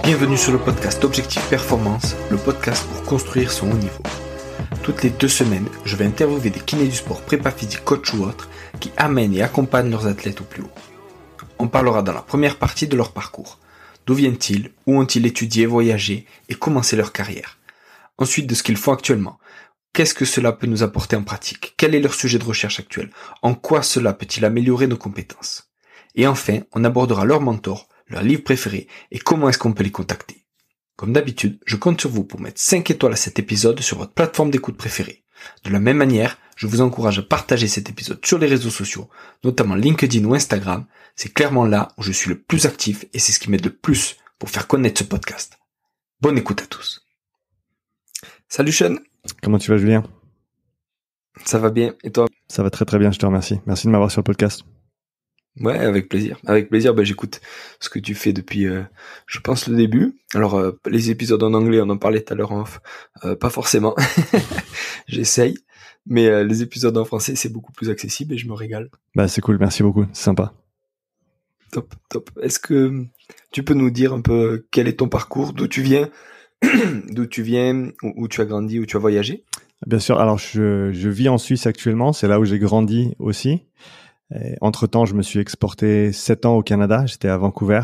Bienvenue sur le podcast Objectif Performance, le podcast pour construire son haut niveau. Toutes les 2 semaines, je vais interviewer des kinés du sport, prépa physique, coach ou autres, qui amènent et accompagnent leurs athlètes au plus haut. On parlera dans la première partie de leur parcours. D'où viennent-ils, où ont-ils étudié, voyagé et commencé leur carrière. Ensuite de ce qu'ils font actuellement. Qu'est-ce que cela peut nous apporter en pratique? Quel est leur sujet de recherche actuel? En quoi cela peut-il améliorer nos compétences? Et enfin, on abordera leur mentor, leur livre préféré et comment est-ce qu'on peut les contacter. Comme d'habitude, je compte sur vous pour mettre 5 étoiles à cet épisode sur votre plateforme d'écoute préférée. De la même manière, je vous encourage à partager cet épisode sur les réseaux sociaux, notamment LinkedIn ou Instagram. C'est clairement là où je suis le plus actif et c'est ce qui m'aide le plus pour faire connaître ce podcast. Bonne écoute à tous. Salut Sean. Comment tu vas, Julien? Ça va bien, et toi? Ça va très très bien, je te remercie. Merci de m'avoir sur le podcast. Ouais, avec plaisir. Avec plaisir, j'écoute ce que tu fais depuis, je pense, le début. Alors, les épisodes en anglais, on en parlait tout à l'heure en off, pas forcément. J'essaye. Mais les épisodes en français, c'est beaucoup plus accessible et je me régale. C'est cool, merci beaucoup, c'est sympa. Top. Est-ce que tu peux nous dire un peu quel est ton parcours, d'où tu viens, où tu as grandi, où tu as voyagé? Bien sûr, alors je vis en Suisse actuellement, c'est là où j'ai grandi aussi. Entre-temps, je me suis exporté 7 ans au Canada, j'étais à Vancouver,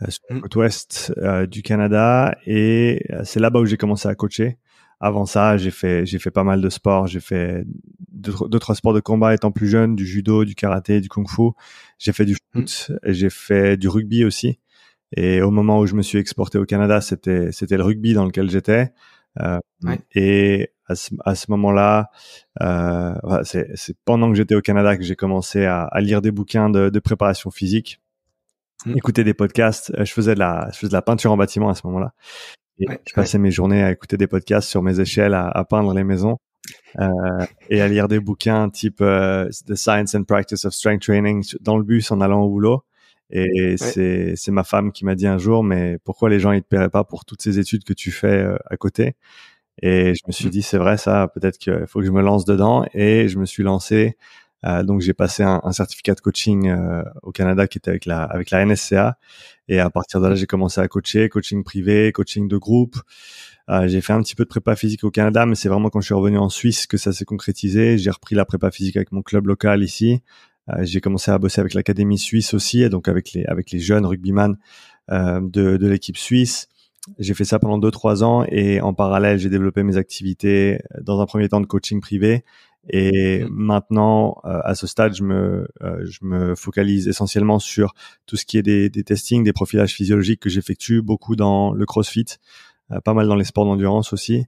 sur la côte ouest du Canada, et c'est là-bas où j'ai commencé à coacher. Avant ça, j'ai fait pas mal de sports, j'ai fait d'autres sports de combat étant plus jeune, du judo, du karaté, du kung-fu. J'ai fait du foot, et j'ai fait du rugby aussi. Et au moment où je me suis exporté au Canada, c'était le rugby dans lequel j'étais. Et à ce moment-là, c'est pendant que j'étais au Canada que j'ai commencé à lire des bouquins de préparation physique, écouter des podcasts. Je faisais de la peinture en bâtiment à ce moment-là. Et je passais mes journées à écouter des podcasts sur mes échelles, à peindre les maisons, et à lire des bouquins type The Science and Practice of Strength Training dans le bus en allant au boulot. Et c'est ma femme qui m'a dit un jour, mais pourquoi les gens ils te paieraient pas pour toutes ces études que tu fais à côté? Et je me suis dit, c'est vrai ça, peut-être qu'il faut que je me lance dedans. Et je me suis lancé. Donc j'ai passé un certificat de coaching au Canada qui était avec la NSCA. Et à partir de là, j'ai commencé à coaching privé, coaching de groupe. J'ai fait un petit peu de prépa physique au Canada, mais c'est vraiment quand je suis revenu en Suisse que ça s'est concrétisé. J'ai repris la prépa physique avec mon club local ici. J'ai commencé à bosser avec l'académie suisse aussi, et donc avec les jeunes rugbyman de l'équipe suisse. J'ai fait ça pendant 2-3 ans, et en parallèle, j'ai développé mes activités dans un premier temps de coaching privé. Et maintenant, à ce stade, je me focalise essentiellement sur tout ce qui est des testings, des profilages physiologiques que j'effectue beaucoup dans le CrossFit, pas mal dans les sports d'endurance aussi.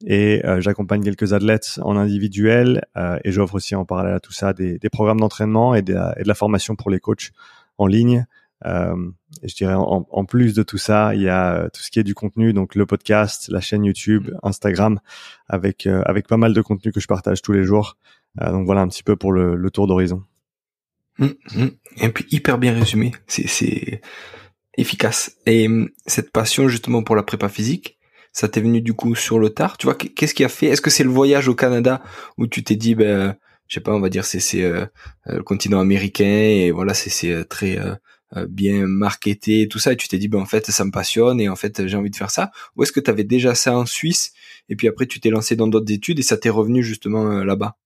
Et j'accompagne quelques athlètes en individuel, et j'offre aussi en parallèle à tout ça des programmes d'entraînement et de la formation pour les coachs en ligne. Je dirais en plus de tout ça, il y a tout ce qui est du contenu, donc le podcast, la chaîne YouTube, Instagram, avec pas mal de contenu que je partage tous les jours. Donc voilà un petit peu pour le tour d'horizon. Et puis hyper bien résumé, c'est efficace. Et cette passion justement pour la prépa physique, ça t'est venu du coup sur le tard, tu vois? Qu'est-ce qui a fait? Est-ce que c'est le voyage au Canada où tu t'es dit, je sais pas, on va dire c'est le continent américain et voilà, c'est très bien marketé et tout ça, et tu t'es dit en fait ça me passionne et en fait j'ai envie de faire ça? Ou est-ce que tu avais déjà ça en Suisse et puis après tu t'es lancé dans d'autres études et ça t'est revenu justement là-bas?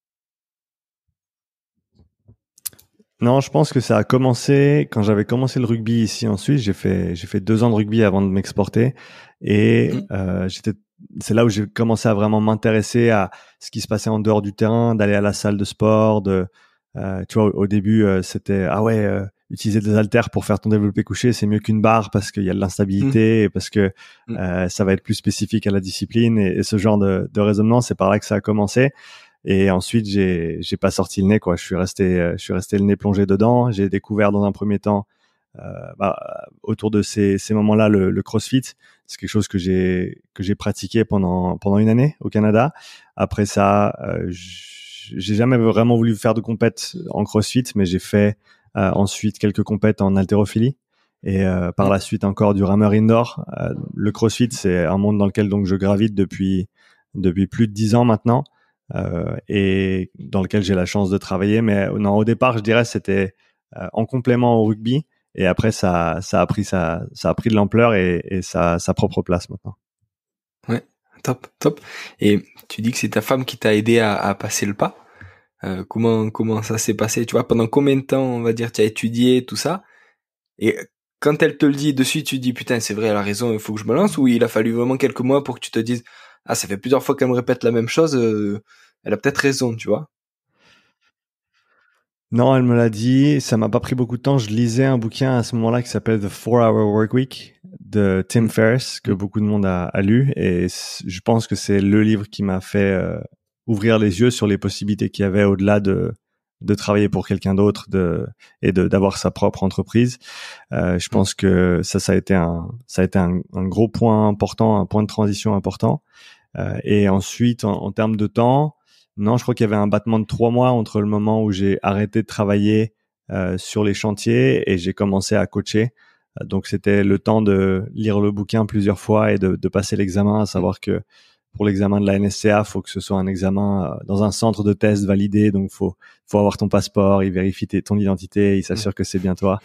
Non, je pense que ça a commencé quand j'avais commencé le rugby ici en Suisse. J'ai fait 2 ans de rugby avant de m'exporter, et c'est là où j'ai commencé à vraiment m'intéresser à ce qui se passait en dehors du terrain, d'aller à la salle de sport, tu vois, au début c'était utiliser des haltères pour faire ton développé couché, c'est mieux qu'une barre parce qu'il y a de l'instabilité et parce que ça va être plus spécifique à la discipline, et ce genre de raisonnement, c'est par là que ça a commencé. Et ensuite, j'ai pas sorti le nez, quoi. Je suis resté le nez plongé dedans. J'ai découvert dans un premier temps, autour de ces moments-là, le CrossFit. C'est quelque chose que j'ai pratiqué pendant 1 année au Canada. Après ça, j'ai jamais vraiment voulu faire de compète en CrossFit, mais j'ai fait ensuite quelques compètes en haltérophilie. Et par la suite encore du rameur indoor. Le CrossFit, c'est un monde dans lequel donc je gravite depuis plus de 10 ans maintenant. Et dans lequel j'ai la chance de travailler. Mais non, au départ, je dirais c'était en complément au rugby, Et après, ça a pris de l'ampleur et sa propre place maintenant. Ouais, top. Et tu dis que c'est ta femme qui t'a aidé à passer le pas. Comment ça s'est passé? Tu vois, pendant combien de temps, on va dire, tu as étudié tout ça? Et quand elle te le dit de suite, tu dis putain, c'est vrai, elle a raison, il faut que je me lance, ou il a fallu vraiment quelques mois pour que tu te dises ah, ça fait plusieurs fois qu'elle me répète la même chose, elle a peut-être raison, tu vois? Non, elle me l'a dit. Ça m'a pas pris beaucoup de temps. Je lisais un bouquin à ce moment-là qui s'appelle The 4-Hour Workweek de Tim Ferriss, que beaucoup de monde a lu. Et je pense que c'est le livre qui m'a fait ouvrir les yeux sur les possibilités qu'il y avait au-delà de travailler pour quelqu'un d'autre d'avoir sa propre entreprise. Je pense que ça a été un gros point important, un point de transition important. Et ensuite, en termes de temps, non, je crois qu'il y avait un battement de 3 mois entre le moment où j'ai arrêté de travailler sur les chantiers et j'ai commencé à coacher. Donc, c'était le temps de lire le bouquin plusieurs fois et de passer l'examen, à savoir que pour l'examen de la NSCA, faut que ce soit un examen dans un centre de test validé. Donc, faut avoir ton passeport, il vérifie ton identité, il s'assure que c'est bien toi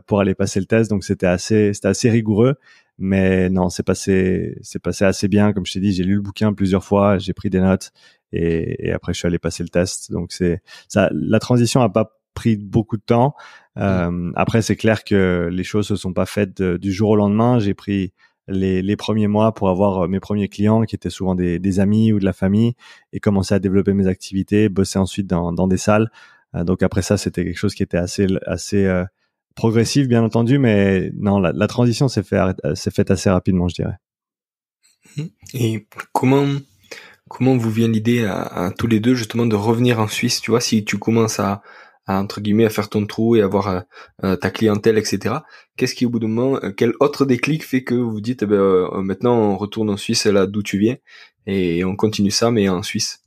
pour aller passer le test. Donc, c'était assez rigoureux. Mais non, c'est passé assez bien. Comme je t'ai dit, j'ai lu le bouquin plusieurs fois, j'ai pris des notes et après je suis allé passer le test. Donc la transition a pas pris beaucoup de temps. Après, c'est clair que les choses se sont pas faites du jour au lendemain. J'ai pris les premiers mois pour avoir mes premiers clients qui étaient souvent des amis ou de la famille et commencer à développer mes activités, bosser ensuite dans des salles. Donc après ça, c'était quelque chose qui était assez progressive, bien entendu, mais non, la transition s'est faite assez rapidement, je dirais. Et comment vous vient l'idée à tous les deux justement de revenir en Suisse, tu vois, si tu commences à entre guillemets à faire ton trou et avoir ta clientèle, etc. Qu'est-ce qui au bout d'un moment, quel autre déclic fait que vous vous dites maintenant on retourne en Suisse là d'où tu viens et on continue ça mais en Suisse?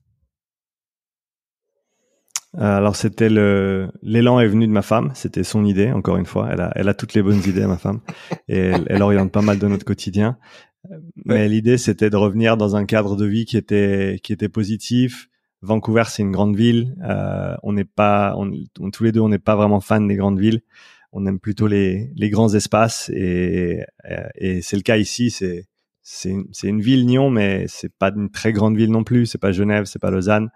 Alors c'était l'élan est venu de ma femme, c'était son idée encore une fois. Elle a toutes les bonnes idées, ma femme, et elle oriente pas mal de notre quotidien. Mais l'idée c'était de revenir dans un cadre de vie qui était positif. Vancouver c'est une grande ville. On n'est pas, tous les deux on n'est pas vraiment fans des grandes villes. On aime plutôt les grands espaces et c'est le cas ici. C'est une ville Nyon, mais c'est pas une très grande ville non plus. C'est pas Genève, c'est pas Lausanne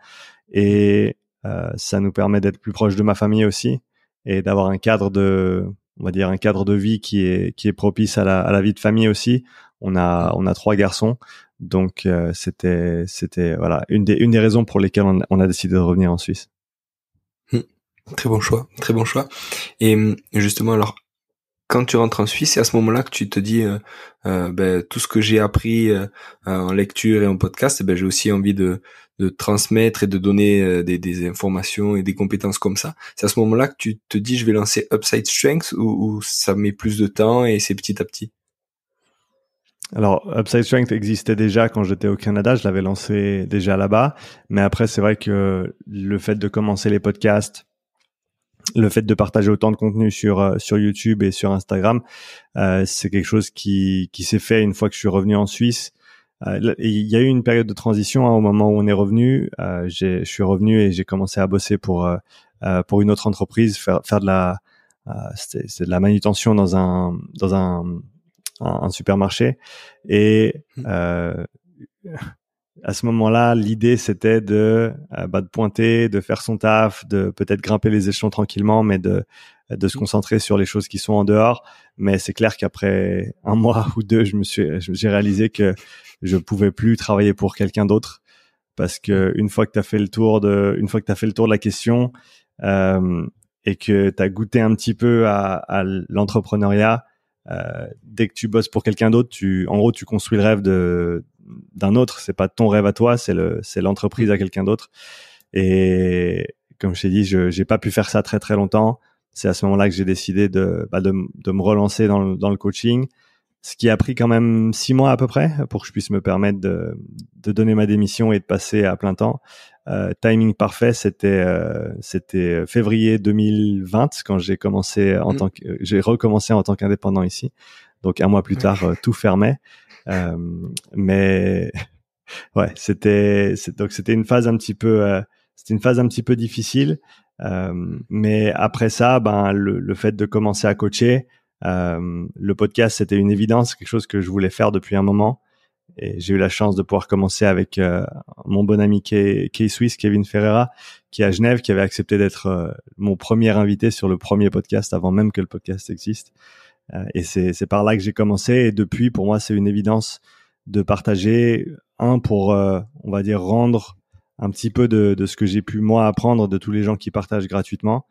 et ça nous permet d'être plus proche de ma famille aussi et d'avoir un cadre on va dire un cadre de vie qui est propice à la vie de famille aussi. On a 3 garçons, donc c'était voilà une des raisons pour lesquelles on a décidé de revenir en Suisse. Très bon choix. Et justement alors, quand tu rentres en Suisse, c'est à ce moment-là que tu te dis tout ce que j'ai appris en lecture et en podcast, j'ai aussi envie de transmettre et de donner des informations et des compétences comme ça. C'est à ce moment-là que tu te dis je vais lancer Upside Strength ou ça met plus de temps et c'est petit à petit? Alors, Upside Strength existait déjà quand j'étais au Canada, je l'avais lancé déjà là-bas, mais après c'est vrai que le fait de commencer les podcasts, le fait de partager autant de contenu sur YouTube et sur Instagram, c'est quelque chose qui s'est fait une fois que je suis revenu en Suisse. Il y a eu une période de transition au moment où on est revenu. Je suis revenu et j'ai commencé à bosser pour une autre entreprise, faire de la c'est de la manutention dans un supermarché et à ce moment-là, l'idée c'était de pointer, de faire son taf, de peut-être grimper les échelons tranquillement, mais de se concentrer sur les choses qui sont en dehors. Mais c'est clair qu'après 1 mois ou 2, j'ai réalisé que je pouvais plus travailler pour quelqu'un d'autre parce que une fois que tu as fait le tour de la question et que tu as goûté un petit peu à l'entrepreneuriat, dès que tu bosses pour quelqu'un d'autre, tu construis le rêve d'un autre. C'est pas ton rêve à toi, c'est l'entreprise à quelqu'un d'autre. Et comme je t'ai dit, j'ai pas pu faire ça très très longtemps. C'est à ce moment-là que j'ai décidé de me relancer dans le coaching, ce qui a pris quand même 6 mois à peu près pour que je puisse me permettre de donner ma démission et de passer à plein temps. Timing parfait, c'était février 2020 quand j'ai commencé j'ai recommencé en tant qu'indépendant ici. Donc 1 mois plus tard, tout fermait. Mais ouais, c'était une phase un petit peu c'était une phase un petit peu difficile. Mais après ça, le fait de commencer à coacher, le podcast, c'était une évidence, quelque chose que je voulais faire depuis un moment. Et j'ai eu la chance de pouvoir commencer avec mon bon ami K-Swiss, Kevin Ferreira, qui est à Genève, qui avait accepté d'être mon premier invité sur le premier podcast avant même que le podcast existe. Et c'est par là que j'ai commencé. Et depuis, pour moi, c'est une évidence de partager, pour, on va dire, rendre un petit peu de ce que j'ai pu, moi, apprendre de tous les gens qui partagent gratuitement.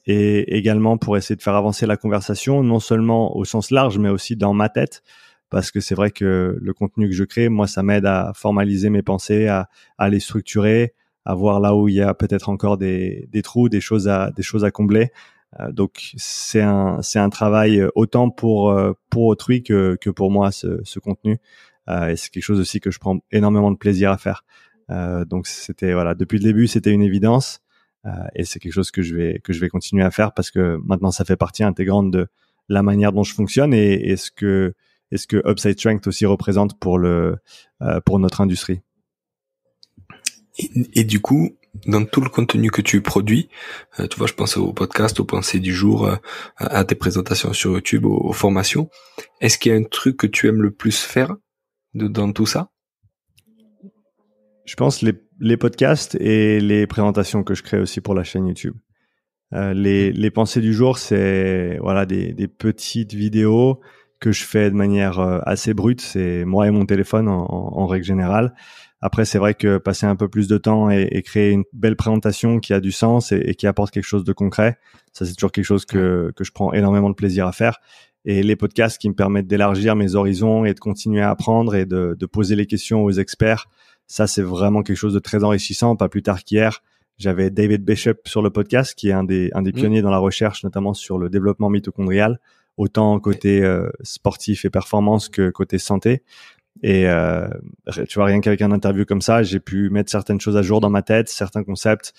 Et également pour essayer de faire avancer la conversation, non seulement au sens large, mais aussi dans ma tête. Parce que c'est vrai que le contenu que je crée, moi, ça m'aide à formaliser mes pensées, à les structurer, à voir là où il y a peut-être encore des trous, des choses à combler. Donc c'est un travail autant pour autrui que pour moi ce contenu. Et c'est quelque chose aussi que je prends énormément de plaisir à faire. Donc c'était depuis le début, c'était une évidence. Et c'est quelque chose que je vais continuer à faire parce que maintenant ça fait partie intégrante de la manière dont je fonctionne et ce que Upside Strength aussi représente pour notre industrie. Et du coup, dans tout le contenu que tu produis, tu vois, je pense au podcast, aux pensées du jour, à tes présentations sur YouTube, aux formations. Est-ce qu'il y a un truc que tu aimes le plus faire dans tout ça? Je pense les podcasts et les présentations que je crée aussi pour la chaîne YouTube. Les pensées du jour, c'est des petites vidéos que je fais de manière assez brute. C'est moi et mon téléphone en règle générale. Après, c'est vrai que passer un peu plus de temps et créer une belle présentation qui a du sens et qui apporte quelque chose de concret, ça c'est toujours quelque chose que je prends énormément de plaisir à faire. Et les podcasts qui me permettent d'élargir mes horizons et de continuer à apprendre et de poser les questions aux experts, ça c'est vraiment quelque chose de très enrichissant. Pas plus tard qu'hier, j'avais David Bishop sur le podcast, qui est un des pionniers dans la recherche, notamment sur le développement mitochondrial, autant côté sportif et performance que côté santé. Et tu vois, rien qu'avec un interview comme ça, j'ai pu mettre certaines choses à jour dans ma tête, certains concepts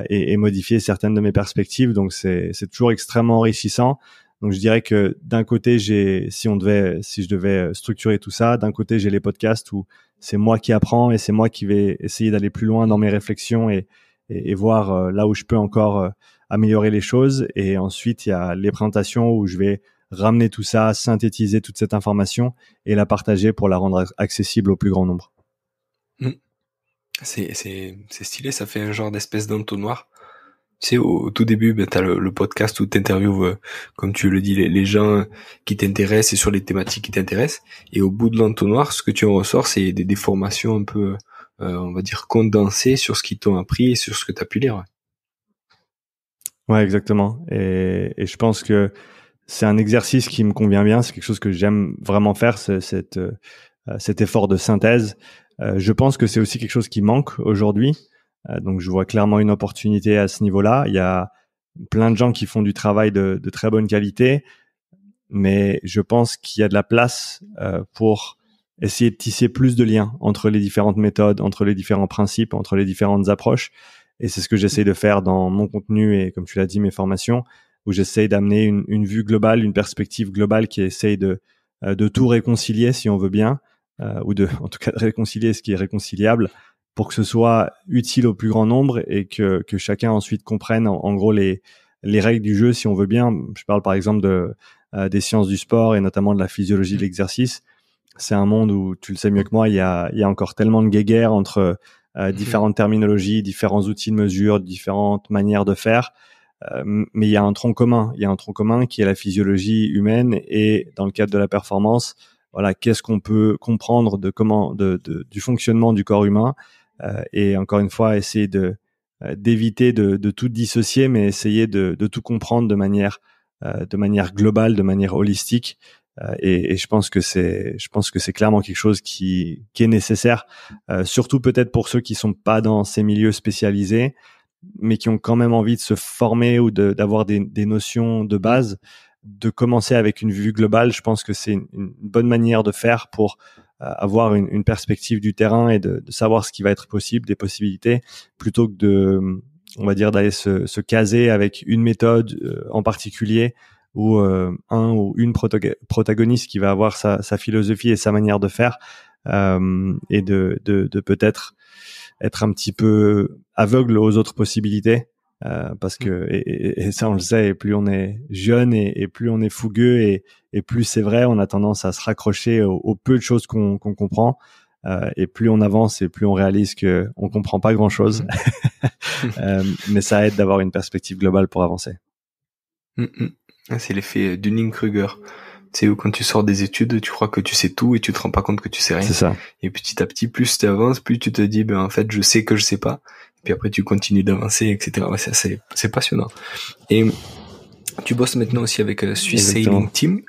et modifier certaines de mes perspectives. Donc c'est toujours extrêmement enrichissant. Donc je dirais que d'un côté, si je devais structurer tout ça, d'un côté j'ai les podcasts où c'est moi qui apprends et c'est moi qui vais essayer d'aller plus loin dans mes réflexions et voir là où je peux encore améliorer les choses. Et ensuite il y a les présentations où je vais ramener tout ça, synthétiser toute cette information et la partager pour la rendre accessible au plus grand nombre. C'est stylé, ça fait un genre d'espèce d'entonnoir. Tu sais, au tout début, t'as le podcast où t'interviews, comme tu le dis, les gens qui t'intéressent et sur les thématiques qui t'intéressent. Et au bout de l'entonnoir, ce que tu en ressors, c'est des formations un peu, on va dire, condensées sur ce qu'ils t'ont appris et sur ce que t'as pu lire. Ouais, exactement. Et je pense que c'est un exercice qui me convient bien. C'est quelque chose que j'aime vraiment faire, cet effort de synthèse. Je pense que c'est aussi quelque chose qui manque aujourd'hui. Donc, je vois clairement une opportunité à ce niveau-là. Il y a plein de gens qui font du travail de très bonne qualité, mais je pense qu'il y a de la place pour essayer de tisser plus de liens entre les différentes méthodes, entre les différents principes, entre les différentes approches. Et c'est ce que j'essaie de faire dans mon contenu et, comme tu l'as dit, mes formations, où j'essaie d'amener une vue globale, une perspective globale qui essaye de tout réconcilier, si on veut bien, ou en tout cas de réconcilier ce qui est réconciliable, pour que ce soit utile au plus grand nombre et que chacun ensuite comprenne en gros les règles du jeu, si on veut bien. Je parle par exemple des sciences du sport et notamment de la physiologie de l'exercice. C'est un monde où, tu le sais mieux que moi, il y a encore tellement de guéguerre entre différentes terminologies, différents outils de mesure, différentes manières de faire. Mais il y a un tronc commun. Il y a un tronc commun qui est la physiologie humaine et dans le cadre de la performance, qu'est-ce qu'on peut comprendre du fonctionnement du corps humain et encore une fois essayer d'éviter de tout dissocier, mais essayer de tout comprendre de manière globale, de manière holistique. Et je pense que c'est clairement quelque chose qui est nécessaire, surtout peut-être pour ceux qui sont pas dans ces milieux spécialisés, mais qui ont quand même envie de se former ou d'avoir des notions de base, de commencer avec une vue globale. Je pense que c'est une bonne manière de faire pour avoir une perspective du terrain et de savoir ce qui va être possible, des possibilités, plutôt que on va dire, d'aller se caser avec une méthode en particulier ou un ou une protagoniste qui va avoir sa philosophie et sa manière de faire, et de peut-être être un petit peu aveugle aux autres possibilités. Parce que et ça on le sait, et plus on est jeune et plus on est fougueux et plus c'est vrai, on a tendance à se raccrocher au peu de choses qu'on comprend, et plus on avance et plus on réalise que on comprend pas grand chose. Mais ça aide d'avoir une perspective globale pour avancer. C'est l'effet Dunning-Kruger. C'est où quand tu sors des études, tu crois que tu sais tout et tu te rends pas compte que tu sais rien. C'est ça. Et petit à petit, plus tu avances, plus tu te dis, en fait, je sais que je sais pas. Et puis après, tu continues d'avancer, etc. Ouais, c'est passionnant. Et tu bosses maintenant aussi avec Swiss Sailing Team.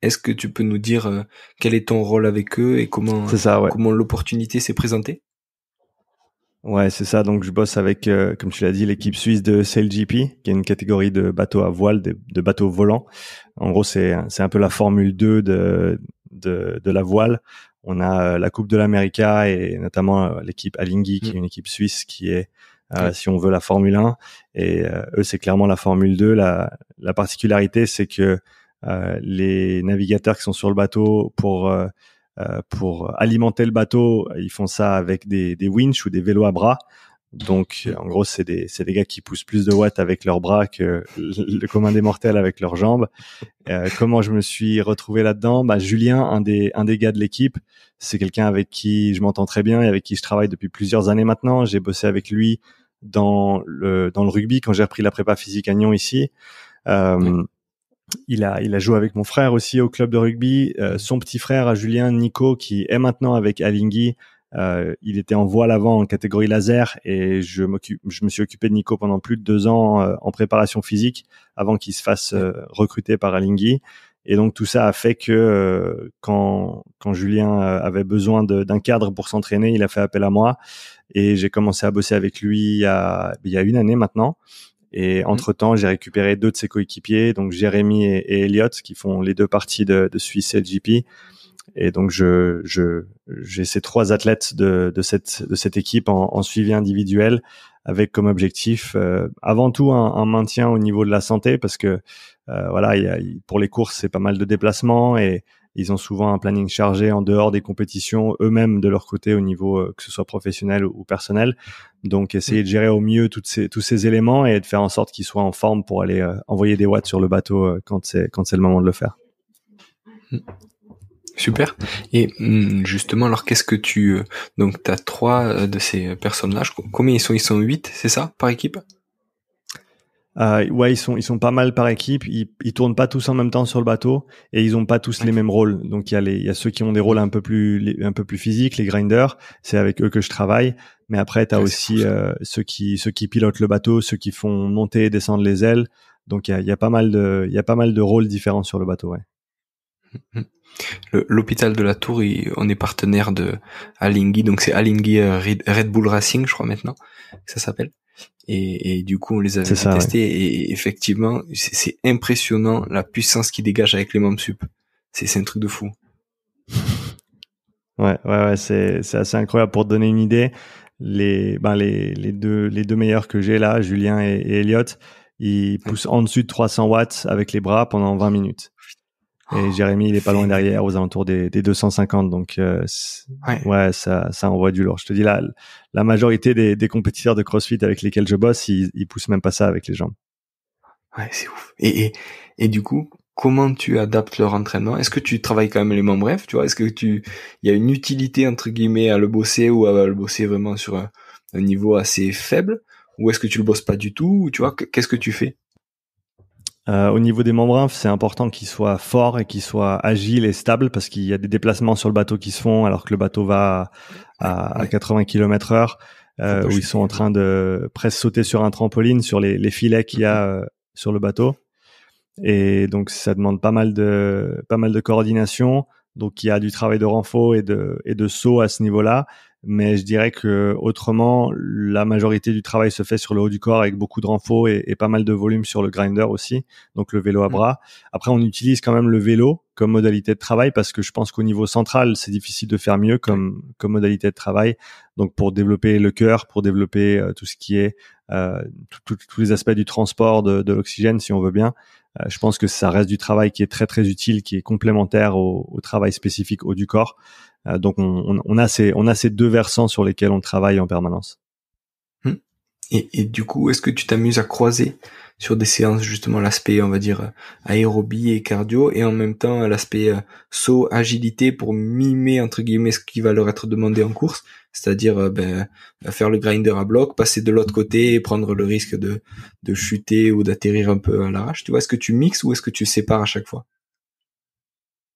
Est-ce que tu peux nous dire quel est ton rôle avec eux et comment l'opportunité s'est présentée? Ouais, c'est ça. Donc, je bosse avec, comme tu l'as dit, l'équipe suisse de SailGP, qui est une catégorie de bateaux à voile, de bateaux volants. En gros, c'est un peu la Formule 2 de la voile. On a la Coupe de l'América et notamment l'équipe Alinghi, qui est une équipe suisse qui est, si on veut, la Formule 1. Et eux, c'est clairement la Formule 2. La particularité, c'est que les navigateurs qui sont sur le bateau pour alimenter le bateau, ils font ça avec des winches ou des vélos à bras. Donc, en gros, c'est des gars qui poussent plus de watts avec leurs bras que le commun des mortels avec leurs jambes. Comment je me suis retrouvé là-dedans? Julien, un des gars de l'équipe, c'est quelqu'un avec qui je m'entends très bien et avec qui je travaille depuis plusieurs années maintenant. J'ai bossé avec lui dans le rugby quand j'ai repris la prépa physique à Nyon ici. Il a joué avec mon frère aussi au club de rugby. Son petit frère à Julien, Nico, qui est maintenant avec Alinghi, il était en voile avant en catégorie laser et je me suis occupé de Nico pendant plus de 2 ans en préparation physique avant qu'il se fasse recruter par Alinghi. Et donc tout ça a fait que quand Julien avait besoin d'un cadre pour s'entraîner, il a fait appel à moi et j'ai commencé à bosser avec lui il y a 1 année maintenant. Et entre-temps, j'ai récupéré 2 de ses coéquipiers, donc Jérémy et Elliot, qui font les 2 parties de Swiss LGP. Et donc, j'ai ces 3 athlètes de cette équipe en suivi individuel, avec comme objectif, avant tout, un maintien au niveau de la santé, parce que, pour les courses, c'est pas mal de déplacements et ils ont souvent un planning chargé en dehors des compétitions eux-mêmes de leur côté au niveau que ce soit professionnel ou personnel. Donc essayer de gérer au mieux tous ces éléments et de faire en sorte qu'ils soient en forme pour aller envoyer des watts sur le bateau quand c'est le moment de le faire. Super. Et justement, alors qu'est-ce que donc tu as 3 de ces personnes-là, combien ils sont 8, c'est ça, par équipe? Ouais, ils sont pas mal par équipe. Ils tournent pas tous en même temps sur le bateau et ils ont pas tous les mêmes rôles. Donc il y a ceux qui ont des rôles un peu plus physiques, les grinders. C'est avec eux que je travaille. Mais après t'as aussi ceux qui pilotent le bateau, ceux qui font monter et descendre les ailes. Donc il y a pas mal de rôles différents sur le bateau. Ouais. L'hôpital de la Tour, on est partenaire de Alinghi, donc c'est Alinghi Red Bull Racing, je crois maintenant, ça s'appelle. Et du coup, on les avait testés et effectivement, c'est impressionnant la puissance qu'ils dégagent avec les membres sup. C'est un truc de fou. Ouais, c'est assez incroyable. Pour te donner une idée, les deux meilleurs que j'ai là, Julien et Elliot, ils poussent en dessus de 300 watts avec les bras pendant 20 minutes. Et Jérémy, il est pas loin derrière, aux alentours des 250. Donc, ça envoie du lourd. Je te dis là, la majorité des compétiteurs de CrossFit avec lesquels je bosse, ils poussent même pas ça avec les jambes. Ouais, c'est ouf. Et du coup, comment tu adaptes leur entraînement? Est-ce que tu travailles quand même les membres brefs, tu vois? Est-ce que il y a une utilité, entre guillemets, à le bosser ou à le bosser vraiment sur un niveau assez faible? Ou est-ce que tu le bosses pas du tout? Tu vois, qu'est-ce que tu fais? Au niveau des membres infs, c'est important qu'ils soient forts et qu'ils soient agiles et stables parce qu'il y a des déplacements sur le bateau qui se font alors que le bateau va à 80 km/h, où ils sont en train de presque sauter sur un trampoline sur les filets qu'il y a sur le bateau. Et donc ça demande pas mal de coordination. Donc il y a du travail de renfort et de saut à ce niveau-là. Mais je dirais que autrement, la majorité du travail se fait sur le haut du corps avec beaucoup de renfort et pas mal de volume sur le grinder aussi, donc le vélo à bras. Après, on utilise quand même le vélo comme modalité de travail parce que je pense qu'au niveau central, c'est difficile de faire mieux comme modalité de travail. Donc pour développer le cœur, pour développer tout ce qui est tous les aspects du transport de l'oxygène, si on veut bien, je pense que ça reste du travail qui est très très utile, qui est complémentaire au travail spécifique haut du corps. Donc on a ces 2 versants sur lesquels on travaille en permanence. Et du coup, est-ce que tu t'amuses à croiser sur des séances justement l'aspect, on va dire, aérobie et cardio, et en même temps l'aspect saut, agilité pour mimer entre guillemets ce qui va leur être demandé en course, c'est-à-dire faire le grinder à bloc, passer de l'autre côté et prendre le risque de chuter ou d'atterrir un peu à l'arrache. Tu vois, est-ce que tu mixes ou est-ce que tu sépares à chaque fois?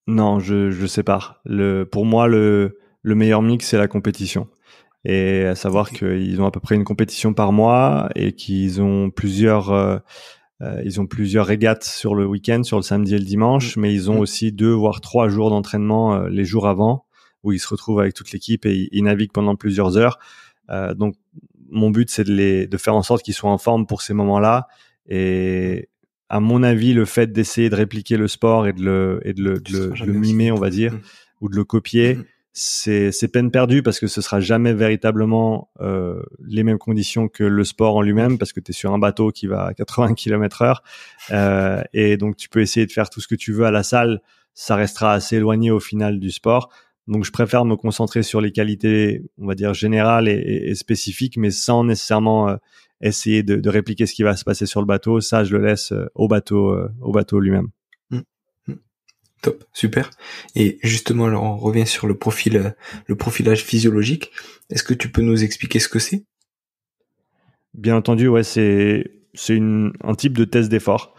Non, je sépare. Pour moi, le meilleur mix, c'est la compétition. Et à savoir Ok. qu'ils ont à peu près une compétition par mois et qu'ils ont ils ont plusieurs régates sur le week-end, sur le samedi et le Mm, dimanche, mais ils ont mm, aussi 2 voire 3 jours d'entraînement les jours avant, où ils se retrouvent avec toute l'équipe et ils naviguent pendant plusieurs heures. Donc mon but, c'est de faire en sorte qu'ils soient en forme pour ces moments-là. mm. Et à mon avis, le fait d'essayer de répliquer le sport et Tu seras de le jamais aussi mimer, on vite. va dire, Mm, ou de le mm, copier, mm, c'est peine perdue parce que ce sera jamais véritablement les mêmes conditions que le sport en lui-même, parce que tu es sur un bateau qui va à 80 km/h. Et donc tu peux essayer de faire tout ce que tu veux à la salle, ça restera assez éloigné au final du sport. Donc je préfère me concentrer sur les qualités, on va dire générales et spécifiques, mais sans nécessairement essayer de répliquer ce qui va se passer sur le bateau. Ça, je le laisse au bateau lui-même. mm, mm. Top, super. Et justement, alors on revient sur le profil, le profilage physiologique. Est-ce que tu peux nous expliquer ce que c'est? Bien entendu, ouais, c'est un type de test d'effort.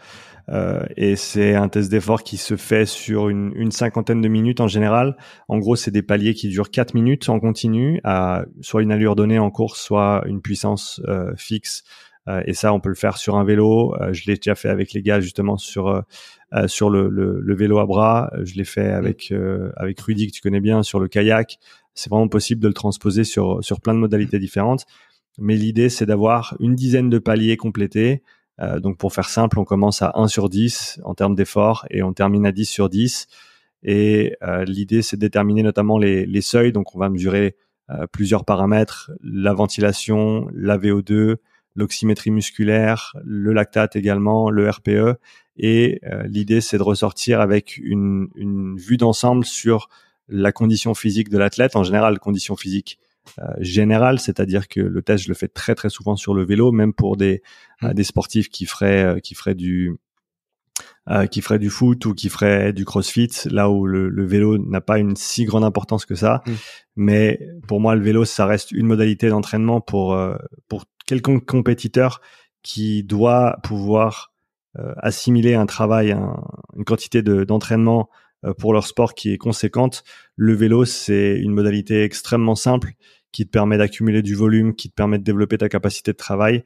Et c'est un test d'effort qui se fait sur une cinquantaine de minutes en général. En gros, c'est des paliers qui durent 4 minutes en continu, à soit une allure donnée en course, soit une puissance fixe. Et ça, on peut le faire sur un vélo. Je l'ai déjà fait avec les gars justement sur le vélo à bras. Je l'ai fait Mm, avec Rudy, que tu connais bien, sur le kayak. C'est vraiment possible de le transposer sur plein de mm, modalités différentes. Mais l'idée, c'est d'avoir une dizaine de paliers complétés. Donc pour faire simple, on commence à 1 sur 10 en termes d'effort et on termine à 10 sur 10. Et l'idée, c'est de déterminer notamment les seuils. Donc on va mesurer plusieurs paramètres, la ventilation, la VO2, l'oxymétrie musculaire, le lactate également, le RPE. Et l'idée, c'est de ressortir avec une vue d'ensemble sur la condition physique de l'athlète. En général, condition physique générale, c'est-à-dire que le test, je le fais très très souvent sur le vélo, même pour mm, des sportifs qui feraient du foot ou qui feraient du crossfit, là où le vélo n'a pas une si grande importance que ça. mm, Mais pour moi, le vélo, ça reste une modalité d'entraînement pour quelconque compétiteur qui doit pouvoir assimiler un travail, une quantité d'entraînement pour leur sport qui est conséquente. Le vélo, c'est une modalité extrêmement simple qui te permet d'accumuler du volume, qui te permet de développer ta capacité de travail.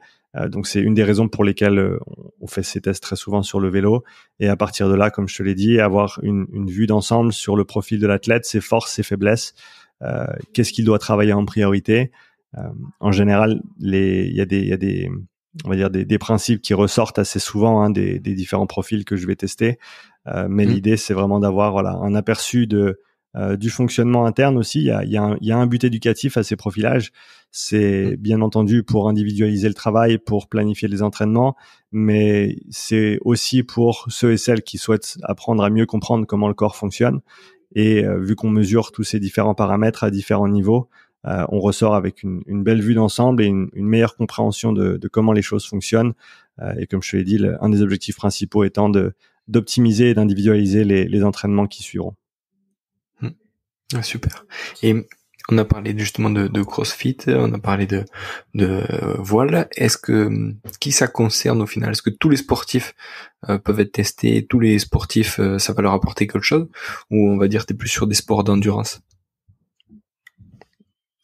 Donc c'est une des raisons pour lesquelles on fait ces tests très souvent sur le vélo. Et à partir de là, comme je te l'ai dit, avoir une vue d'ensemble sur le profil de l'athlète, ses forces, ses faiblesses, qu'est-ce qu'il doit travailler en priorité. En général, il y a des on va dire des principes qui ressortent assez souvent des différents profils que je vais tester. Mais mm, l'idée, c'est vraiment d'avoir un aperçu du fonctionnement interne aussi. Il y a un but éducatif à ces profilages. mm, C'est bien entendu pour individualiser le travail, pour planifier les entraînements, mais c'est aussi pour ceux et celles qui souhaitent apprendre à mieux comprendre comment le corps fonctionne. Et vu qu'on mesure tous ces différents paramètres à différents niveaux, on ressort avec une belle vue d'ensemble et une meilleure compréhension de comment les choses fonctionnent. Et comme je te l'ai dit, un des objectifs principaux étant d'optimiser et d'individualiser les entraînements qui suivront. mm. Ah, super. Et on a parlé justement de CrossFit, on a parlé de voile. Est-ce que qui ça concerne au final? Est-ce que tous les sportifs peuvent être testés, tous les sportifs ça va leur apporter quelque chose, ou on va dire t'es plus sur des sports d'endurance?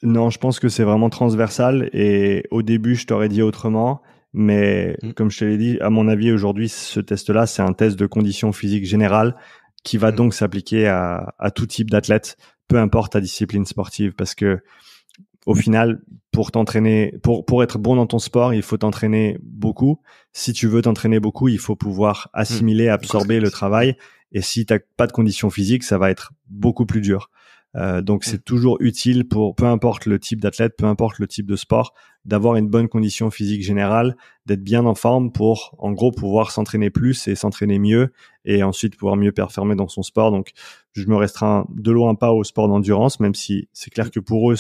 Non, je pense que c'est vraiment transversal et au début, je t'aurais dit autrement, mais Mm, comme je te l'ai dit, à mon avis, aujourd'hui, ce test-là, c'est un test de conditions physiques générales qui va mm, donc s'appliquer à tout type d'athlète, peu importe ta discipline sportive, parce que au final, pour t'entraîner, pour être bon dans ton sport, il faut t'entraîner beaucoup. Si tu veux t'entraîner beaucoup, il faut pouvoir mm. assimiler, absorber le Conséquence. travail. Et si t'as pas de conditions physiques, ça va être beaucoup plus dur. Donc Mm, c'est toujours utile pour peu importe le type d'athlète, peu importe le type de sport, d'avoir une bonne condition physique générale, d'être bien en forme pour en gros pouvoir s'entraîner plus et s'entraîner mieux et ensuite pouvoir mieux performer dans son sport. Donc je me restreins de loin pas au sport d'endurance, même si c'est clair mm, que pour eux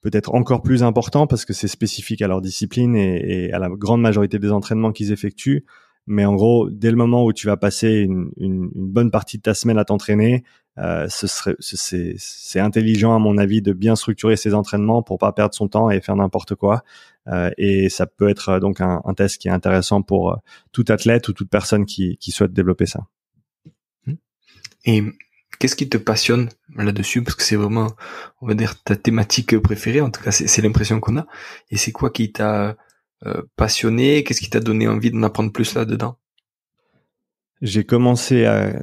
peut-être encore plus important parce que c'est spécifique à leur discipline et à la grande majorité des entraînements qu'ils effectuent. Mais en gros, dès le moment où tu vas passer une bonne partie de ta semaine à t'entraîner, c'est intelligent à mon avis de bien structurer ses entraînements pour pas perdre son temps et faire n'importe quoi. Et ça peut être donc un test qui est intéressant pour tout athlète ou toute personne qui souhaite développer ça. Et qu'est-ce qui te passionne là-dessus? Parce que c'est vraiment, on va dire, ta thématique préférée. En tout cas, c'est l'impression qu'on a. Et c'est quoi qui t'a passionné? Qu'est-ce qui t'a donné envie d'en apprendre plus là-dedans? J'ai commencé à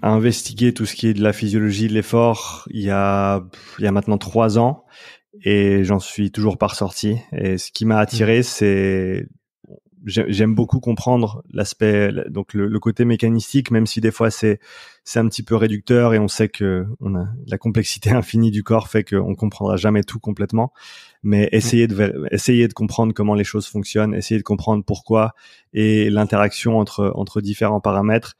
investiguer tout ce qui est de la physiologie de l'effort il y a maintenant 3 ans et j'en suis toujours pas ressorti. Et ce qui m'a attiré, c'est j'aime beaucoup comprendre l'aspect, donc le côté mécanistique, même si des fois c'est un petit peu réducteur et on sait que on a la complexité infinie du corps fait qu'on comprendra jamais tout complètement. Mais essayer de comprendre comment les choses fonctionnent, essayer de comprendre pourquoi et l'interaction entre différents paramètres.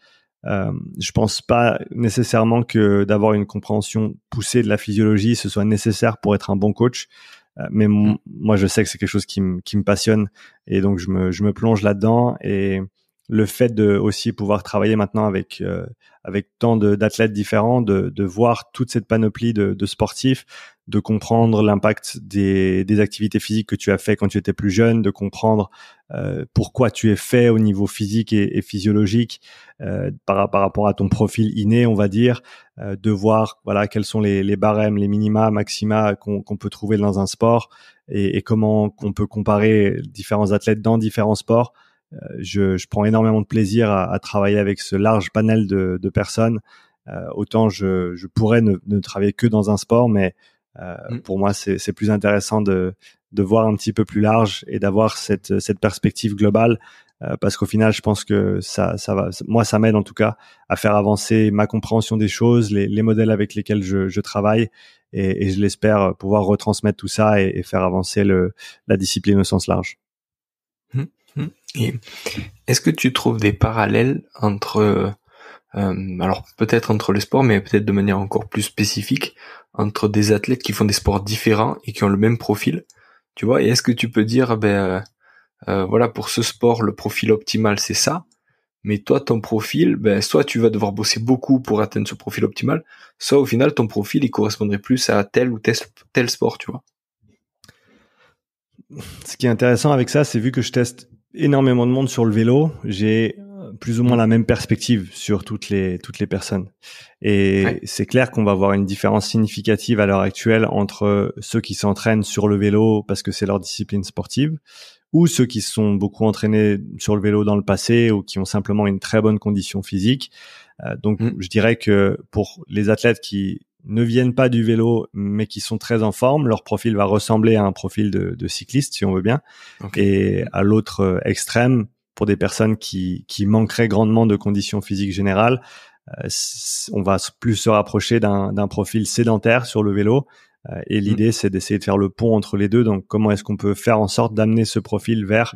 Je pense pas nécessairement que d'avoir une compréhension poussée de la physiologie ce soit nécessaire pour être un bon coach. Mais moi, je sais que c'est quelque chose qui me passionne et donc je me plonge là-dedans. Et le fait de aussi pouvoir travailler maintenant avec tant d'athlètes différents, de voir toute cette panoplie de sportifs, de comprendre l'impact des activités physiques que tu as fait quand tu étais plus jeune, de comprendre pourquoi tu es fait au niveau physique et physiologique par rapport à ton profil inné, on va dire, de voir voilà quels sont les barèmes, les minima, maxima qu'on peut trouver dans un sport et comment on peut comparer différents athlètes dans différents sports. Je prends énormément de plaisir à travailler avec ce large panel de personnes. Autant je pourrais ne travailler que dans un sport, mais pour moi c'est plus intéressant de voir un petit peu plus large et d'avoir cette perspective globale. Parce qu'au final, je pense que ça va. Moi, ça m'aide en tout cas à faire avancer ma compréhension des choses, les modèles avec lesquels je travaille, et je l'espère pouvoir retransmettre tout ça et faire avancer la discipline au sens large. Et est-ce que tu trouves des parallèles entre, alors peut-être entre les sports, mais peut-être de manière encore plus spécifique, entre des athlètes qui font des sports différents et qui ont le même profil, tu vois? Et est-ce que tu peux dire, voilà, pour ce sport, le profil optimal, c'est ça. Mais toi, ton profil, soit tu vas devoir bosser beaucoup pour atteindre ce profil optimal, soit au final, ton profil, il correspondrait plus à tel ou tel sport, tu vois. Ce qui est intéressant avec ça, c'est vu que je teste énormément de monde sur le vélo, j'ai plus ou moins la même perspective sur toutes les personnes. Et c'est clair qu'on va avoir une différence significative à l'heure actuelle entre ceux qui s'entraînent sur le vélo parce que c'est leur discipline sportive, ou ceux qui se sont beaucoup entraînés sur le vélo dans le passé ou qui ont simplement une très bonne condition physique. Donc, je dirais que pour les athlètes qui ne viennent pas du vélo, mais qui sont très en forme, leur profil va ressembler à un profil de cycliste, si on veut bien. Et à l'autre extrême, pour des personnes qui manqueraient grandement de conditions physiques générales, on va plus se rapprocher d'un profil sédentaire sur le vélo. Et l'idée, c'est d'essayer de faire le pont entre les deux. Donc, comment est-ce qu'on peut faire en sorte d'amener ce profil vers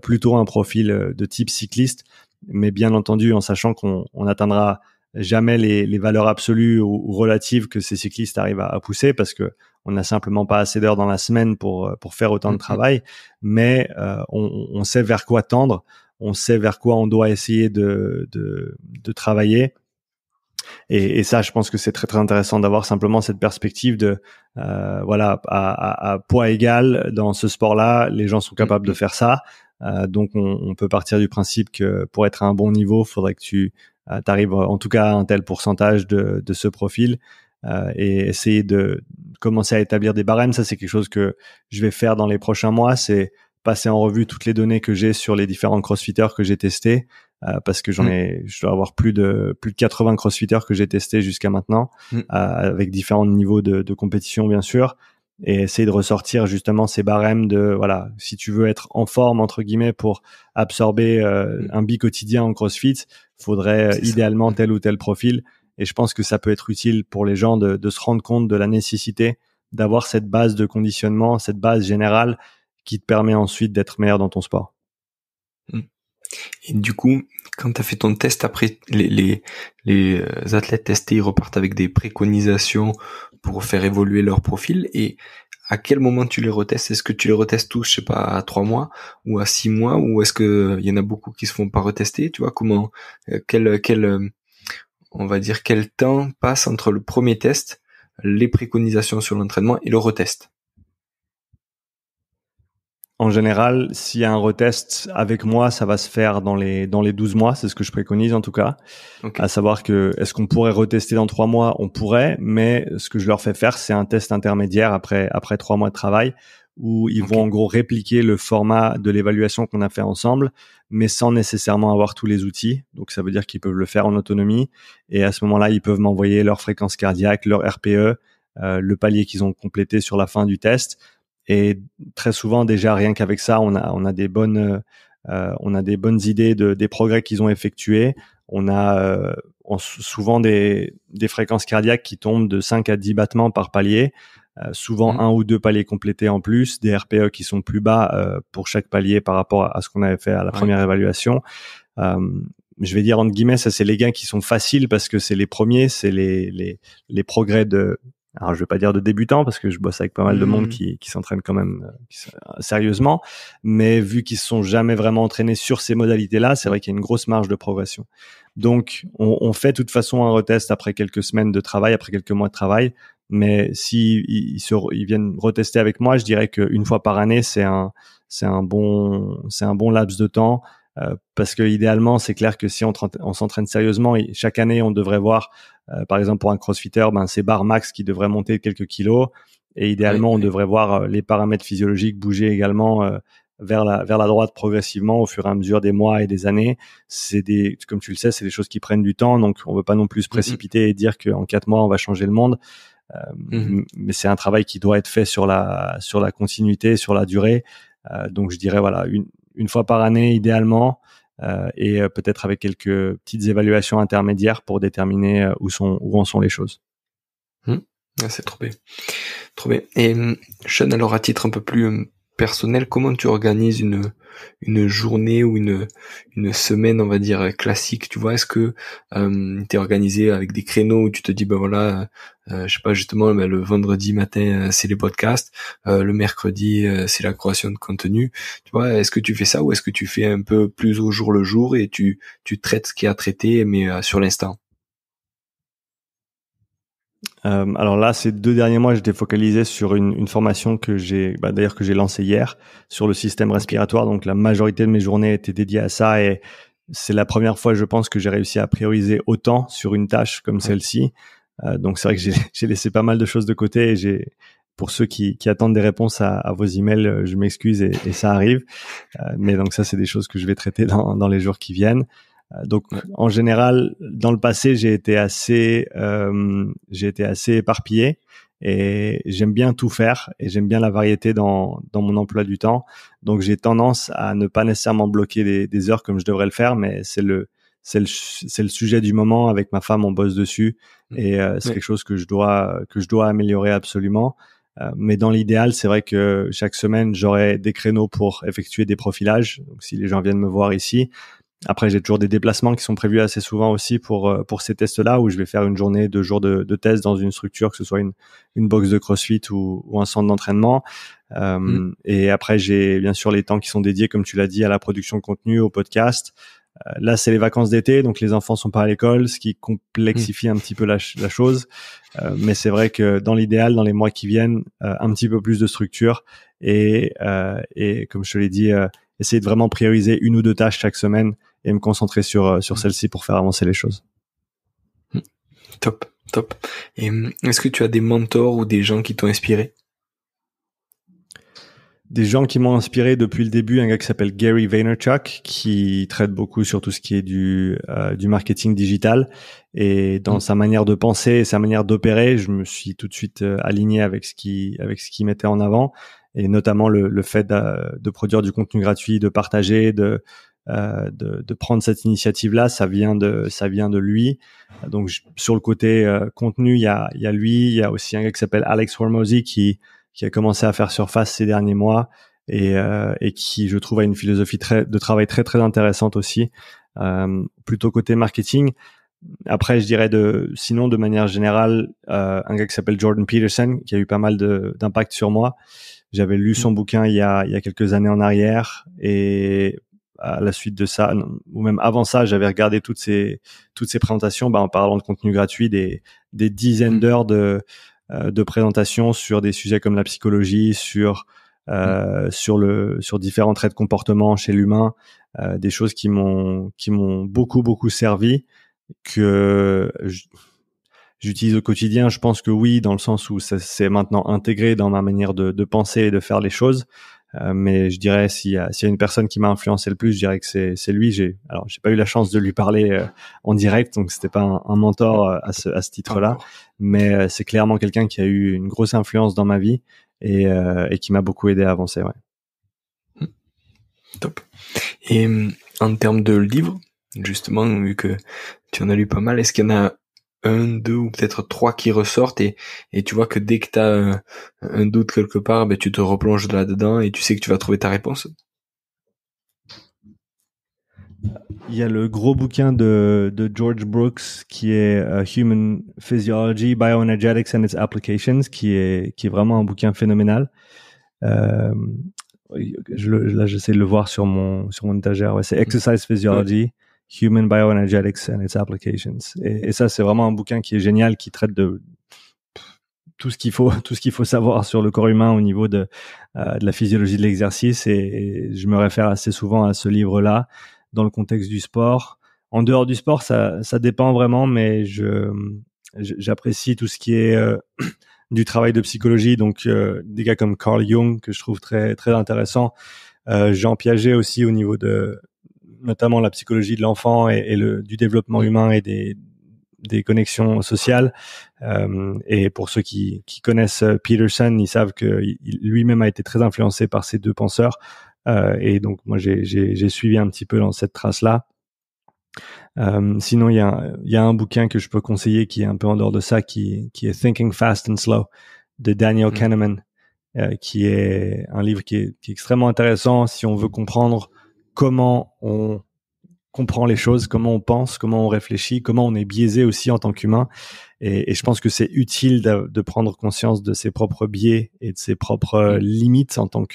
plutôt un profil de type cycliste, mais bien entendu en sachant qu'on n'atteindra jamais les valeurs absolues ou relatives que ces cyclistes arrivent à pousser, parce que on n'a simplement pas assez d'heures dans la semaine pour faire autant de travail. Mais on sait vers quoi tendre, on sait vers quoi on doit essayer de travailler. Et ça, je pense que c'est très très intéressant d'avoir simplement cette perspective de voilà, à poids égal dans ce sport-là, les gens sont capables de faire ça. Donc on peut partir du principe que pour être à un bon niveau, il faudrait que tu arrives en tout cas à un tel pourcentage de ce profil, et essayer de commencer à établir des barèmes. Ça, c'est quelque chose que je vais faire dans les prochains mois, c'est passer en revue toutes les données que j'ai sur les différents crossfitters que j'ai testés, parce que je dois avoir plus de 80 crossfitters que j'ai testés jusqu'à maintenant, avec différents niveaux de compétition bien sûr, et essayer de ressortir justement ces barèmes de voilà, si tu veux être en forme entre guillemets pour absorber un bi-quotidien en CrossFit, faudrait idéalement tel ou tel profil. Et je pense que ça peut être utile pour les gens de se rendre compte de la nécessité d'avoir cette base de conditionnement, cette base générale qui te permet ensuite d'être meilleur dans ton sport. Et du coup, quand tu as fait ton test, après les athlètes testés, ils repartent avec des préconisations pour faire évoluer leur profil. Et à quel moment tu les retestes? Est-ce que tu les retestes tous, je sais pas, à 3 mois ou à 6 mois, ou est-ce que il y en a beaucoup qui se font pas retester? Tu vois, comment, on va dire, quel temps passe entre le premier test, les préconisations sur l'entraînement et le retest? En général, s'il y a un retest avec moi, ça va se faire dans les 12 mois. C'est ce que je préconise en tout cas. Okay. À savoir que, est-ce qu'on pourrait retester dans 3 mois? On pourrait, mais ce que je leur fais faire, c'est un test intermédiaire après 3 mois de travail où ils vont en gros répliquer le format de l'évaluation qu'on a fait ensemble, mais sans nécessairement avoir tous les outils. Donc ça veut dire qu'ils peuvent le faire en autonomie. Et à ce moment-là, ils peuvent m'envoyer leur fréquence cardiaque, leur RPE, le palier qu'ils ont complété sur la fin du test. Et très souvent, déjà, rien qu'avec ça, on a des bonnes idées des progrès qu'ils ont effectués. On a souvent des fréquences cardiaques qui tombent de 5 à 10 battements par palier, souvent un ou deux paliers complétés en plus, des RPE qui sont plus bas pour chaque palier par rapport à ce qu'on avait fait à la première évaluation. Je vais dire entre guillemets, ça c'est les gains qui sont faciles parce que c'est les premiers, c'est les progrès alors je vais pas dire de débutants parce que je bosse avec pas mal de monde qui s'entraîne quand même sérieusement, mais vu qu'ils se sont jamais vraiment entraînés sur ces modalités-là, c'est vrai qu'il y a une grosse marge de progression. Donc on fait de toute façon un retest après quelques semaines de travail, après quelques mois de travail, mais si ils viennent retester avec moi, je dirais qu'une fois par année, c'est un bon laps de temps. Parce que idéalement, c'est clair que si on s'entraîne sérieusement, chaque année, on devrait voir, par exemple pour un crossfitter, ses barres max qui devraient monter de quelques kilos, et idéalement, on devrait voir les paramètres physiologiques bouger également vers la droite progressivement au fur et à mesure des mois et des années. Comme tu le sais, c'est des choses qui prennent du temps, donc on veut pas non plus se précipiter et dire qu'en 4 mois, on va changer le monde. Mais c'est un travail qui doit être fait sur la continuité, sur la durée. Donc je dirais voilà une fois par année idéalement, et peut-être avec quelques petites évaluations intermédiaires pour déterminer où en sont les choses. C'est trop bien. Trop bien. Et Sean, alors à titre un peu plus personnel, comment tu organises une journée ou une semaine, on va dire, classique, tu vois? Est-ce que t'es organisé avec des créneaux où tu te dis, ben voilà, je sais pas, justement, le vendredi matin, c'est les podcasts, le mercredi, c'est la création de contenu, tu vois? Est-ce que tu fais ça, ou est-ce que tu fais un peu plus au jour le jour et tu traites ce qu'il y a à traiter, mais sur l'instant? Alors là, ces 2 derniers mois, j'étais focalisé sur une formation que j'ai lancée hier sur le système respiratoire. Donc la majorité de mes journées étaient dédiées à ça, et c'est la première fois, je pense, que j'ai réussi à prioriser autant sur une tâche comme celle-ci. Donc c'est vrai que j'ai laissé pas mal de choses de côté, et pour ceux qui attendent des réponses à vos emails, je m'excuse, et ça arrive. Mais donc ça, c'est des choses que je vais traiter dans les jours qui viennent. Donc en général, dans le passé, j'ai été assez éparpillé, et j'aime bien tout faire, et j'aime bien la variété dans mon emploi du temps. Donc j'ai tendance à ne pas nécessairement bloquer des heures comme je devrais le faire, mais c'est le sujet du moment. Avec ma femme, on bosse dessus, et c'est quelque chose que je dois améliorer absolument. Mais dans l'idéal, c'est vrai que chaque semaine, j'aurai des créneaux pour effectuer des profilages. Donc si les gens viennent me voir ici. Après, j'ai toujours des déplacements qui sont prévus assez souvent aussi pour ces tests-là, où je vais faire une journée, 2 jours de tests dans une structure, que ce soit une box de CrossFit ou un centre d'entraînement. Et après, j'ai bien sûr les temps qui sont dédiés, comme tu l'as dit, à la production de contenu, au podcast. Là, c'est les vacances d'été, donc les enfants sont pas à l'école, ce qui complexifie un petit peu la chose. Mais c'est vrai que dans l'idéal, dans les mois qui viennent, un petit peu plus de structure, et comme je te l'ai dit, essayer de vraiment prioriser 1 ou 2 tâches chaque semaine et me concentrer sur celle-ci pour faire avancer les choses. Top. Et est-ce que tu as des mentors ou des gens qui t'ont inspiré? Des gens qui m'ont inspiré depuis le début, un gars qui s'appelle Gary Vaynerchuk, qui traite beaucoup sur tout ce qui est du marketing digital, et dans sa manière de penser et sa manière d'opérer, je me suis tout de suite aligné avec ce qui mettait en avant, et notamment le fait de produire du contenu gratuit, de partager, de prendre cette initiative-là, ça vient de lui. Donc sur le côté contenu, il y a lui, il y a aussi un gars qui s'appelle Alex Hormozy qui a commencé à faire surface ces derniers mois, et qui, je trouve, a une philosophie de travail très très intéressante aussi, plutôt côté marketing. Après, je dirais sinon de manière générale, un gars qui s'appelle Jordan Peterson, qui a eu pas mal d'impact sur moi. J'avais lu son bouquin il y a quelques années en arrière, et à la suite de ça, ou même avant ça, j'avais regardé toutes ces présentations, en parlant de contenu gratuit, des dizaines d'heures de présentations sur des sujets comme la psychologie, sur différents traits de comportement chez l'humain, des choses qui m'ont beaucoup servi, que j'utilise au quotidien. Je pense que oui, dans le sens où ça c'est maintenant intégré dans ma manière de penser et de faire les choses. Mais je dirais, s'il y a une personne qui m'a influencé le plus, je dirais que c'est lui. J'ai pas eu la chance de lui parler en direct, donc c'était pas un mentor à ce titre-là, mais c'est clairement quelqu'un qui a eu une grosse influence dans ma vie et qui m'a beaucoup aidé à avancer. Ouais. Top. Et en termes de livres, justement, vu que tu en as lu pas mal, est-ce qu'il y en a un, deux ou peut-être trois qui ressortent et tu vois que dès que tu as un doute quelque part, tu te replonges là-dedans et tu sais que tu vas trouver ta réponse? Il y a le gros bouquin de George Brooks qui est Human Physiology, Bioenergetics and its Applications, qui est vraiment un bouquin phénoménal. Là, j'essaie de le voir sur mon étagère. Ouais, c'est Exercise Physiology, Human Bioenergetics and its Applications. Et ça, c'est vraiment un bouquin qui est génial, qui traite de tout ce qu'il faut savoir sur le corps humain au niveau de la physiologie de l'exercice. Et je me réfère assez souvent à ce livre-là dans le contexte du sport. En dehors du sport, ça dépend vraiment, mais j'apprécie tout ce qui est du travail de psychologie, donc des gars comme Carl Jung, que je trouve très très intéressant. Jean Piaget aussi, au niveau de notamment la psychologie de l'enfant et du développement humain et des connexions sociales. Et pour ceux qui connaissent Peterson, ils savent que lui-même a été très influencé par ces deux penseurs. Et donc moi j'ai suivi un petit peu dans cette trace-là. Sinon il y a un bouquin que je peux conseiller qui est un peu en dehors de ça, qui est Thinking Fast and Slow de Daniel Kahneman, qui est un livre qui est extrêmement intéressant si on veut comprendre comment on comprend les choses, comment on pense, comment on réfléchit, comment on est biaisé aussi en tant qu'humain. Et je pense que c'est utile de prendre conscience de ses propres biais et de ses propres limites en tant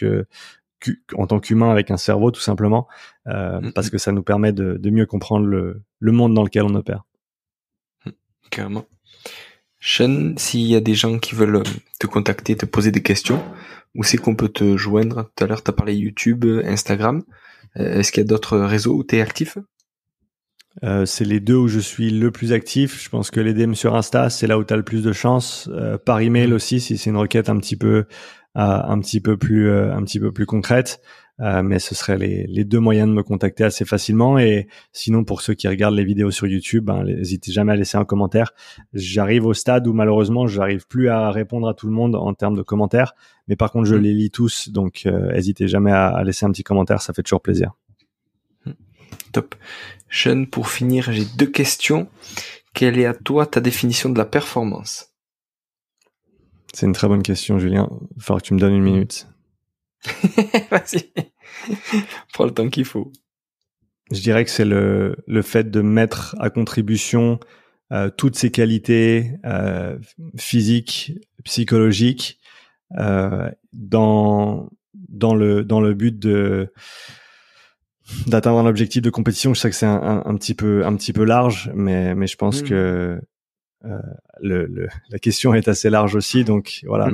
qu'humain avec un cerveau, tout simplement, parce que ça nous permet de mieux comprendre le monde dans lequel on opère. Carrément. Sean, s'il y a des gens qui veulent te contacter, te poser des questions, où c'est qu'on peut te joindre? Tout à l'heure, tu as parlé YouTube, Instagram. Est-ce qu'il y a d'autres réseaux où tu es actif? C'est les deux où je suis le plus actif. Je pense que les DM sur Insta, c'est là où tu as le plus de chance. Par email aussi, si c'est une requête un petit peu plus concrète. Mais ce seraient les deux moyens de me contacter assez facilement. Et sinon, pour ceux qui regardent les vidéos sur YouTube, n'hésitez jamais à laisser un commentaire. J'arrive au stade où malheureusement, j'arrive plus à répondre à tout le monde en termes de commentaires. Mais par contre, je les lis tous. Donc, n'hésitez jamais à laisser un petit commentaire. Ça fait toujours plaisir. Top. Sean, pour finir, j'ai deux questions. Quelle est à toi ta définition de la performance? C'est une très bonne question, Julien. Il va falloir que tu me donnes une minute. Vas-y. Prends le temps qu'il faut. Je dirais que c'est le fait de mettre à contribution toutes ces qualités physiques, psychologiques dans le but d'atteindre un objectif de compétition. Je sais que c'est un petit peu large, mais je pense que la question est assez large aussi. Donc voilà,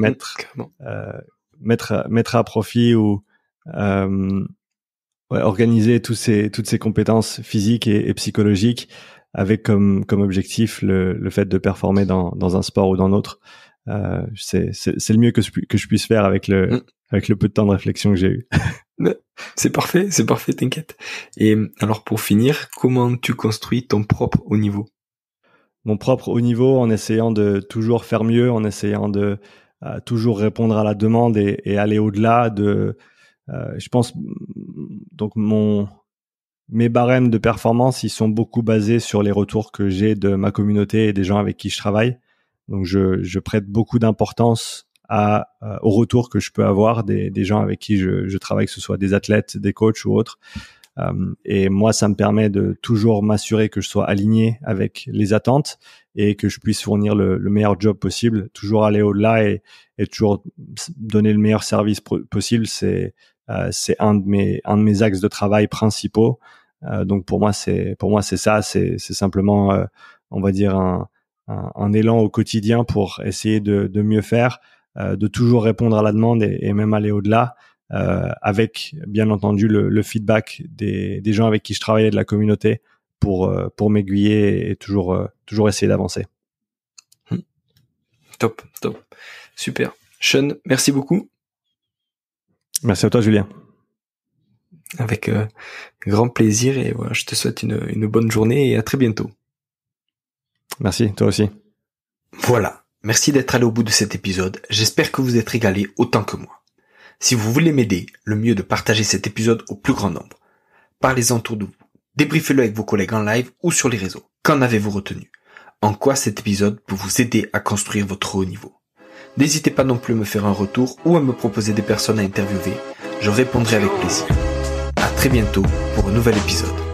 mettre à profit ou organiser toutes ces compétences physiques et psychologiques avec comme objectif le fait de performer dans un sport ou dans l'autre. C'est le mieux que je puisse faire avec le peu de temps de réflexion que j'ai eu. C'est parfait, t'inquiète. Et alors pour finir, comment tu construis ton propre haut niveau? Mon propre haut niveau, en essayant de toujours faire mieux, en essayant de toujours répondre à la demande et aller au-delà de... je pense, donc mes barèmes de performance, ils sont beaucoup basés sur les retours que j'ai de ma communauté et des gens avec qui je travaille. Donc je prête beaucoup d'importance au retour que je peux avoir des gens avec qui je travaille, que ce soit des athlètes, des coachs ou autres. Et moi, ça me permet de toujours m'assurer que je sois aligné avec les attentes et que je puisse fournir le meilleur job possible, toujours aller au-delà et toujours donner le meilleur service possible. C'est un de mes axes de travail principaux. Donc pour moi c'est ça, c'est simplement on va dire un élan au quotidien pour essayer de mieux faire, de toujours répondre à la demande et même aller au-delà, avec bien entendu le feedback des gens avec qui je travaille et de la communauté pour m'aiguiller et toujours essayer d'avancer. Top, super. Sean, merci beaucoup. Merci à toi, Julien. Avec grand plaisir, et voilà, je te souhaite une bonne journée et à très bientôt. Merci, toi aussi. Voilà, merci d'être allé au bout de cet épisode. J'espère que vous êtes régalés autant que moi. Si vous voulez m'aider, le mieux est de partager cet épisode au plus grand nombre. Parlez-en autour de vous. Débriefez-le avec vos collègues en live ou sur les réseaux. Qu'en avez-vous retenu? En quoi cet épisode peut vous aider à construire votre haut niveau? N'hésitez pas non plus à me faire un retour ou à me proposer des personnes à interviewer. Je répondrai avec plaisir. À très bientôt pour un nouvel épisode.